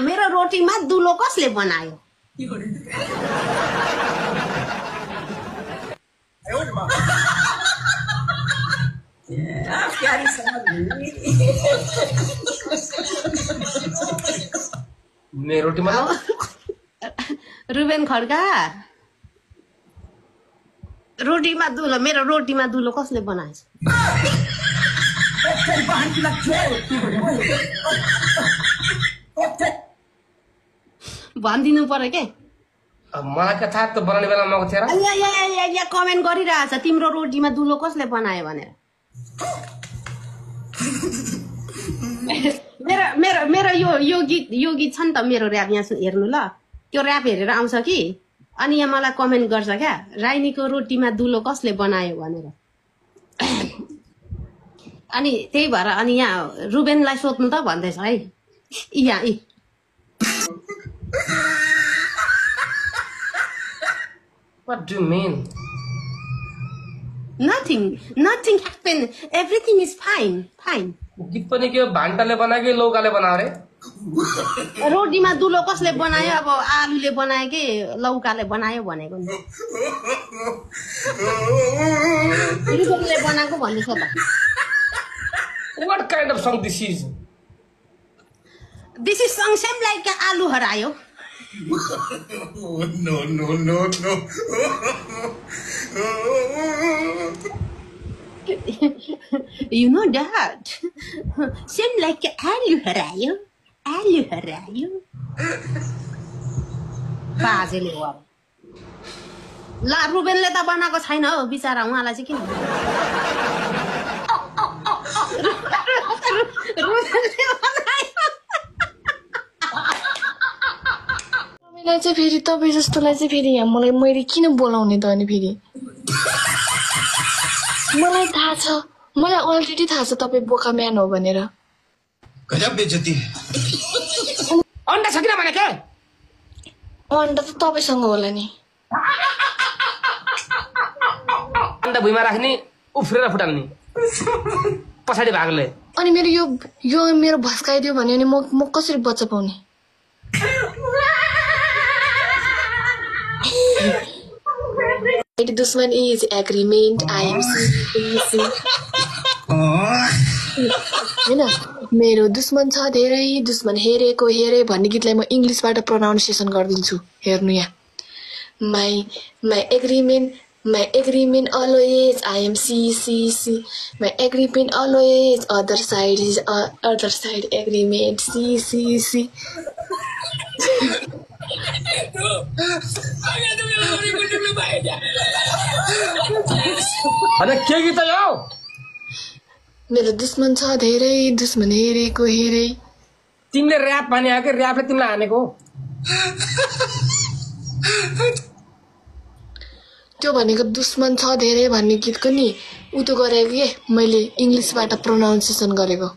मेरो रोटीमा दुलो कसले बनायो? प्यारी समझ मेरो रोटी मतलब रुबेन खड्का रोटीमा दुलो मेरो रोटीमा दुलो कसले बनाएछ? भनिदिनु पर्यो के? मलाई के थाहा त बनाउने बेला मको थिएन। यहाँ कमेन्ट गरिरहेछ तिम्रो रोटीमा दुलो कसले बनायो भनेर। मेरो यो गीत छ नि त मेरो र्याप यहाँ हेर्नु ल त्यो र्याप हेरेर आउँछ कि अनि यहाँ मलाई कमेन्ट गर्छ क्या राइनीको रोटीमा दुलो कसले बनायो भनेर। अनि त्यही भएर अनि यहाँ रुबेनलाई सोध्नु त भन्दैछ है यहाँ What do you mean? Nothing happened. Everything is fine. गीत पनि के भान्टाले बनायो कि लौकाले बनायो रे? रोटीमा दुलो कसले बनायो? अब आलुले बनायो कि लौकाले बनायो भनेको नि। रुबेनले बनाएको भन्दैछ त। What kind of song this is? This is song same like आलु हरायो। No. You know that? Same like आलु हरायो। बाजेले हो। ला रुबेनले त बनाएको छैन हो बिचारा उहाँलाई चाहिँ किन? रुबेनले बनायो। मलाई चाहिँ फेरि तपाईँ जस्तोलाई चाहिँ फेरि यहाँ मैले किन बोलाउने त अनि फेरि मलाई थाहा छ मलाई अलरेडी थाहा छ तपाईँ बोका म्यान हो भनेर। गजब बेइज्जती। अन्डा छ किन भने के? अन्डा त तपाईँसँग होला नि। अन्डा भुइँमा राख्ने उफ्रेर फुटाल्ने पछाडि भागले। अनि मेरो यो मेरो भस्काइदियो भने अनि म कसरी बच्चा पाउने? दुश्मन इज एग्रीमेंट आईएमसी हैन मेरो दुश्मन छ धेरै दुश्मन हेरेको हेरे भन्ने गीतलाई म इंग्लिशबाट प्रोनाउन्सिएसन गर्दिन्छु हेर्नु यहाँ my agreement always IMCCC my agreement always other side agreement CCC अरे के गीत हो? मेरो दुश्मन छ धेरै दुश्मन हेरेको हेरे। तिमीले र्याप भने हो कि र्यापले तिमीलाई हानेको? त्यो भनेको दुश्मन छ धेरै भन्ने गीतको नि उतो गरेको के मैले इंग्लिशबाट प्रोनाउन्सिएसन गरेको।